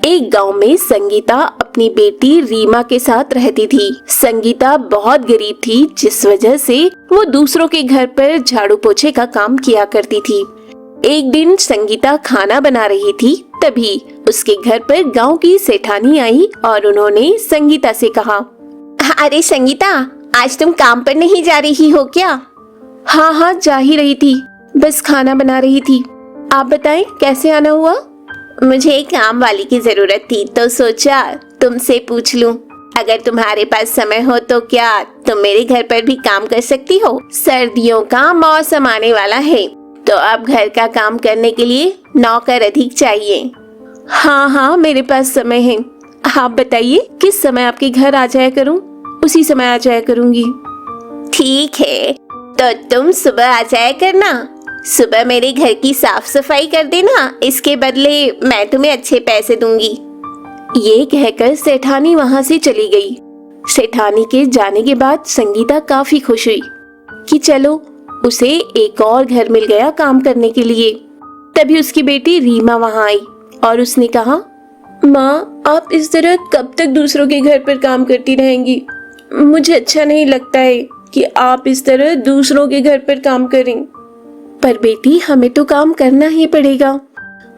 एक गांव में संगीता अपनी बेटी रीमा के साथ रहती थी। संगीता बहुत गरीब थी, जिस वजह से वो दूसरों के घर पर झाड़ू पोछे का काम किया करती थी। एक दिन संगीता खाना बना रही थी, तभी उसके घर पर गांव की सेठानी आई और उन्होंने संगीता से कहा, अरे संगीता, आज तुम काम पर नहीं जा रही हो क्या? हाँ, जा ही रही थी, बस खाना बना रही थी। आप बताएं कैसे आना हुआ? मुझे एक काम वाली की जरूरत थी, तो सोचा तुमसे पूछ लूं। अगर तुम्हारे पास समय हो तो क्या तुम मेरे घर पर भी काम कर सकती हो? सर्दियों का मौसम आने वाला है, तो अब घर का काम करने के लिए नौकर अधिक चाहिए। हाँ, मेरे पास समय है। आप बताइए किस समय आपके घर आ जाया करूं, उसी समय आ जाया करूंगी। ठीक है, तो तुम सुबह आ जाया करना। सुबह मेरे घर की साफ सफाई कर देना, इसके बदले मैं तुम्हें अच्छे पैसे दूंगी। ये कहकर सेठानी वहां से चली गई। सेठानी के जाने के बाद संगीता काफी खुश हुई कि चलो उसे एक और घर मिल गया काम करने के लिए। तभी उसकी बेटी रीमा वहां आई और उसने कहा, माँ, आप इस तरह कब तक दूसरों के घर पर काम करती रहेंगी? मुझे अच्छा नहीं लगता है कि आप इस तरह दूसरों के घर पर काम करें। पर बेटी, हमें तो काम करना ही पड़ेगा,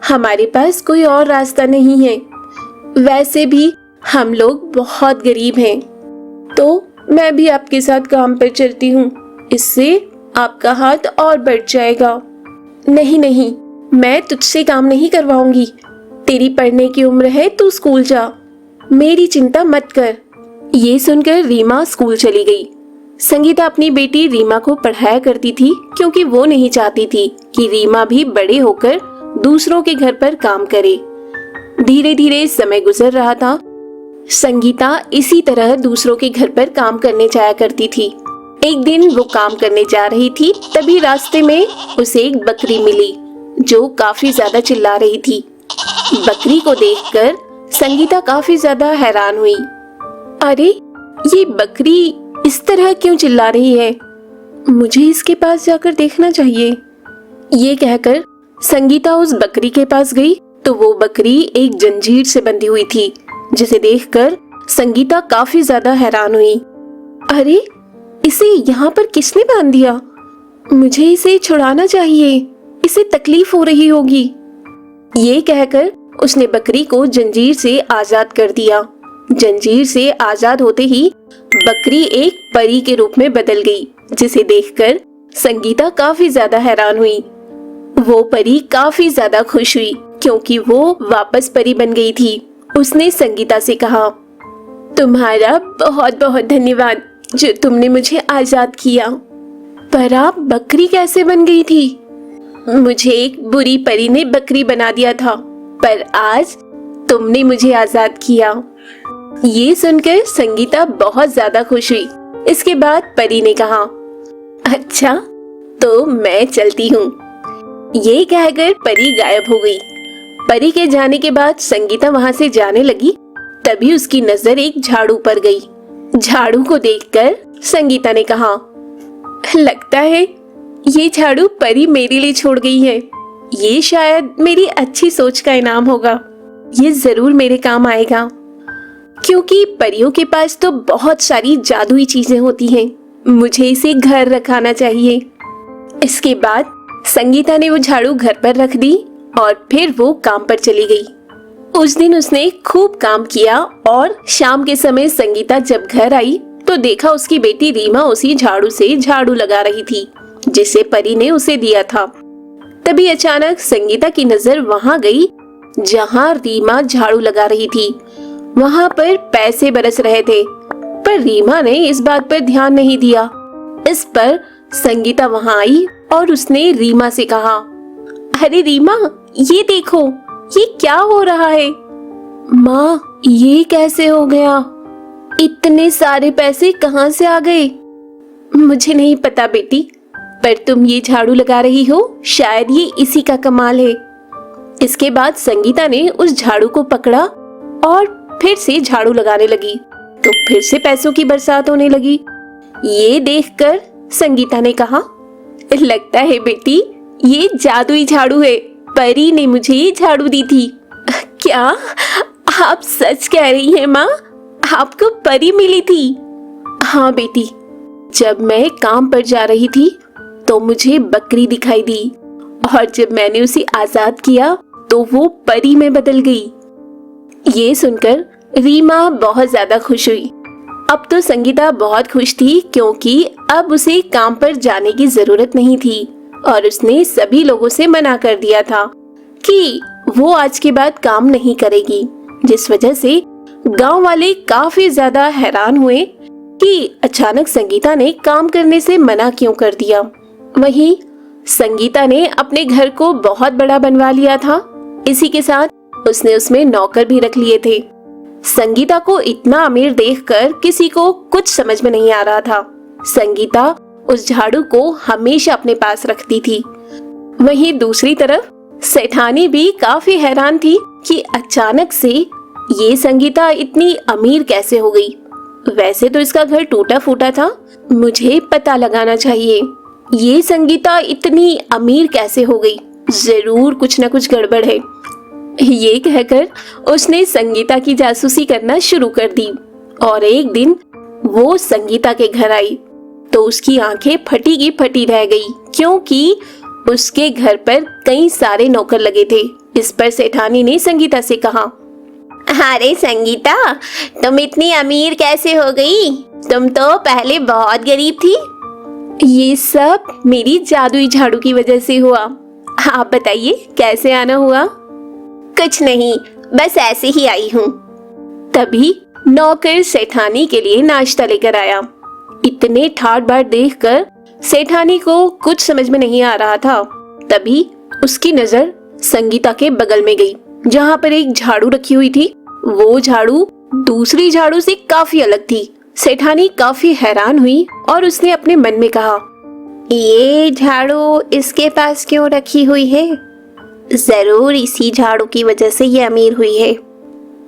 हमारे पास कोई और रास्ता नहीं है। वैसे भी हम लोग बहुत गरीब हैं, तो मैं भी आपके साथ काम पर चलती हूँ, इससे आपका हाथ और बढ़ जाएगा। नहीं, मैं तुझसे काम नहीं करवाऊंगी। तेरी पढ़ने की उम्र है, तू स्कूल जा, मेरी चिंता मत कर। ये सुनकर रीमा स्कूल चली गई। संगीता अपनी बेटी रीमा को पढ़ाया करती थी, क्योंकि वो नहीं चाहती थी कि रीमा भी बड़े होकर दूसरों के घर पर काम करे। धीरे धीरे समय गुजर रहा था। संगीता इसी तरह दूसरों के घर पर काम करने जाया करती थी। एक दिन वो काम करने जा रही थी, तभी रास्ते में उसे एक बकरी मिली जो काफी ज्यादा चिल्ला रही थी। बकरी को देखकर संगीता काफी ज्यादा हैरान हुई। अरे, ये बकरी इस तरह क्यों चिल्ला रही है? मुझे इसके पास जाकर देखना चाहिए। ये कहकर संगीता उस बकरी के पास गई तो वो बकरी एक जंजीर से बंधी हुई थी, जिसे देखकर संगीता काफी ज्यादा हैरान हुई। अरे, इसे यहाँ पर किसने बांध दिया? मुझे इसे छुड़ाना चाहिए, इसे तकलीफ हो रही होगी। ये कहकर उसने बकरी को जंजीर से आजाद कर दिया। जंजीर से आजाद होते ही बकरी एक परी के रूप में बदल गई, जिसे देखकर संगीता काफी ज्यादा हैरान हुई। वो परी काफी ज्यादा खुश हुई, क्योंकि वो वापस परी बन गई थी। उसने संगीता से कहा, तुम्हारा बहुत बहुत धन्यवाद जो तुमने मुझे आजाद किया। पर आप बकरी कैसे बन गई थी? मुझे एक बुरी परी ने बकरी बना दिया था, पर आज तुमने मुझे आजाद किया। ये सुनकर संगीता बहुत ज्यादा खुश हुई। इसके बाद परी ने कहा, अच्छा, तो मैं चलती हूँ। ये कहकर परी गायब हो गई। परी के जाने के बाद संगीता वहां से जाने लगी, तभी उसकी नजर एक झाड़ू पर गई। झाड़ू को देखकर संगीता ने कहा, लगता है ये झाड़ू परी मेरे लिए छोड़ गई है। ये शायद मेरी अच्छी सोच का इनाम होगा। ये जरूर मेरे काम आएगा, क्योंकि परियों के पास तो बहुत सारी जादुई चीजें होती हैं। मुझे इसे घर रखाना चाहिए। इसके बाद संगीता ने वो झाड़ू घर पर रख दी और फिर वो काम पर चली गई। उस दिन उसने खूब काम किया और शाम के समय संगीता जब घर आई तो देखा उसकी बेटी रीमा उसी झाड़ू से झाड़ू लगा रही थी, जिसे परी ने उसे दिया था। तभी अचानक संगीता की नजर वहां गई जहां रीमा झाड़ू लगा रही थी। वहां पर पैसे बरस रहे थे, पर रीमा ने इस बात पर ध्यान नहीं दिया। इस पर संगीता वहां आई और उसने रीमा से कहा, अरे रीमा, ये देखो, ये क्या हो रहा है? माँ, ये कैसे हो गया? इतने सारे पैसे कहाँ से आ गए? मुझे नहीं पता बेटी, पर तुम ये झाड़ू लगा रही हो, शायद ये इसी का कमाल है। इसके बाद संगीता ने उस झाड़ू को पकड़ा और फिर से झाड़ू लगाने लगी, तो फिर से पैसों की बरसात होने लगी। ये देखकर संगीता ने कहा, लगता है बेटी ये जादुई झाड़ू है, परी ने मुझे ये झाड़ू दी थी। क्या आप सच कह रही हैं माँ? आपको परी मिली थी? हाँ बेटी, जब मैं काम पर जा रही थी तो मुझे बकरी दिखाई दी और जब मैंने उसे आजाद किया तो वो परी में बदल गई। ये सुनकर रीमा बहुत ज्यादा खुश हुई। अब तो संगीता बहुत खुश थी क्योंकि अब उसे काम पर जाने की जरूरत नहीं थी और उसने सभी लोगों से मना कर दिया था कि वो आज के बाद काम नहीं करेगी, जिस वजह से गांव वाले काफी ज्यादा हैरान हुए कि अचानक संगीता ने काम करने से मना क्यों कर दिया। वहीं संगीता ने अपने घर को बहुत बड़ा बनवा लिया था। इसी के साथ उसने उसमें नौकर भी रख लिए थे। संगीता को इतना अमीर देखकर किसी को कुछ समझ में नहीं आ रहा था। संगीता उस झाड़ू को हमेशा अपने पास रखती थी। वहीं दूसरी तरफ सेठानी भी काफी हैरान थी कि अचानक से ये संगीता इतनी अमीर कैसे हो गई। वैसे तो इसका घर टूटा फूटा था, मुझे पता लगाना चाहिए ये संगीता इतनी अमीर कैसे हो गई। जरूर कुछ न कुछ गड़बड़ है। ये कहकर उसने संगीता की जासूसी करना शुरू कर दी और एक दिन वो संगीता के घर आई तो उसकी आंखें फटी की फटी रह गई क्योंकि उसके घर पर कई सारे नौकर लगे थे। इस पर सेठानी ने संगीता से कहा, अरे संगीता, तुम इतनी अमीर कैसे हो गई? तुम तो पहले बहुत गरीब थी। ये सब मेरी जादुई झाड़ू की वजह से हुआ। आप बताइए कैसे आना हुआ? कुछ नहीं, बस ऐसे ही आई हूँ। तभी नौकर सेठानी के लिए नाश्ता लेकर आया। इतने ठाट बाट देखकर सेठानी को कुछ समझ में नहीं आ रहा था। तभी उसकी नजर संगीता के बगल में गई जहाँ पर एक झाड़ू रखी हुई थी। वो झाड़ू दूसरी झाड़ू से काफी अलग थी। सेठानी काफी हैरान हुई और उसने अपने मन में कहा, ये झाड़ू इसके पास क्यों रखी हुई है? जरूर इसी झाड़ू की वजह से ये अमीर हुई है।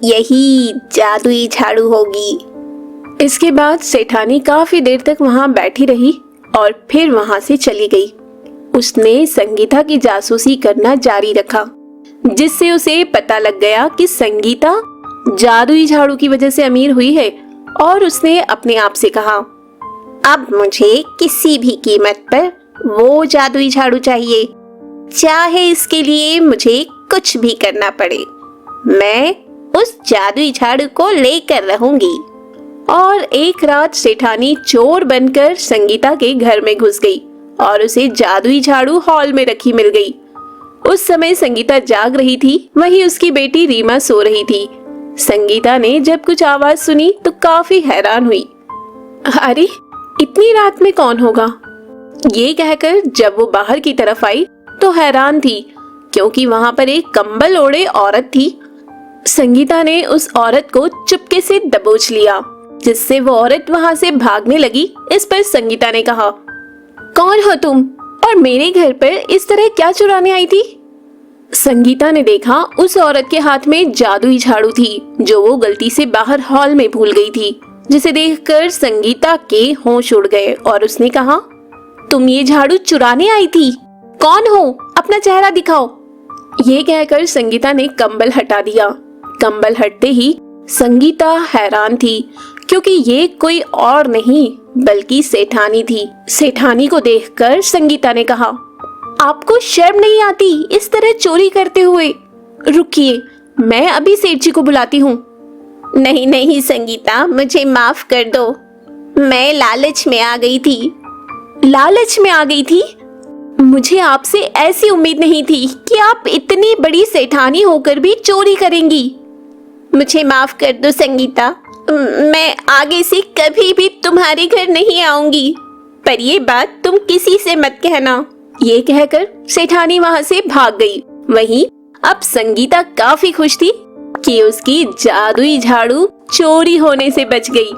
यही जादुई झाड़ू होगी। इसके बाद सेठानी काफी देर तक वहाँ बैठी रही और फिर वहाँ से चली गई। उसने संगीता की जासूसी करना जारी रखा जिससे उसे पता लग गया कि संगीता जादुई झाड़ू की वजह से अमीर हुई है और उसने अपने आप से कहा, अब मुझे किसी भी कीमत पर वो जादुई झाड़ू चाहिए, चाहे इसके लिए मुझे कुछ भी करना पड़े। मैं उस जादुई झाड़ू को लेकर रहूंगी। और एक रात सेठानी चोर बनकर संगीता के घर में घुस गई और उसे जादुई झाड़ू हॉल में रखी मिल गई। उस समय संगीता जाग रही थी, वहीं उसकी बेटी रीमा सो रही थी। संगीता ने जब कुछ आवाज सुनी तो काफी हैरान हुई। अरे, इतनी रात में कौन होगा? ये कहकर जब वो बाहर की तरफ आई तो हैरान थी क्योंकि वहां पर एक कंबल ओढ़े औरत थी। संगीता ने उस औरत को चुपके से दबोच लिया जिससे वो औरत वहां से भागने लगी। इस पर संगीता ने कहा, कौन हो तुम और मेरे घर पर इस तरह क्या चुराने आई थी? संगीता ने देखा उस औरत के हाथ में जादुई झाड़ू थी जो वो गलती से बाहर हॉल में भूल गई थी, जिसे देखकर संगीता के होश उड़ गए और उसने कहा, तुम ये झाड़ू चुराने आई थी? कौन हो? अपना चेहरा दिखाओ। ये कहकर संगीता ने कंबल हटा दिया। कंबल हटते ही संगीता हैरान थी क्योंकि ये कोई और नहीं बल्कि सेठानी थी। सेठानी को देखकर संगीता ने कहा, आपको शर्म नहीं आती इस तरह चोरी करते हुए? रुकिए, मैं अभी सेठ जी को बुलाती हूँ। नहीं नहीं संगीता, मुझे माफ कर दो। मैं लालच में आ गई थी। लालच में आ गई थी? मुझे आपसे ऐसी उम्मीद नहीं थी कि आप इतनी बड़ी सेठानी होकर भी चोरी करेंगी। मुझे माफ कर दो संगीता, मैं आगे से कभी भी तुम्हारे घर नहीं आऊंगी, पर ये बात तुम किसी से मत कहना। ये कहकर सेठानी वहां से भाग गई। वहीं अब संगीता काफी खुश थी कि उसकी जादुई झाड़ू चोरी होने से बच गई।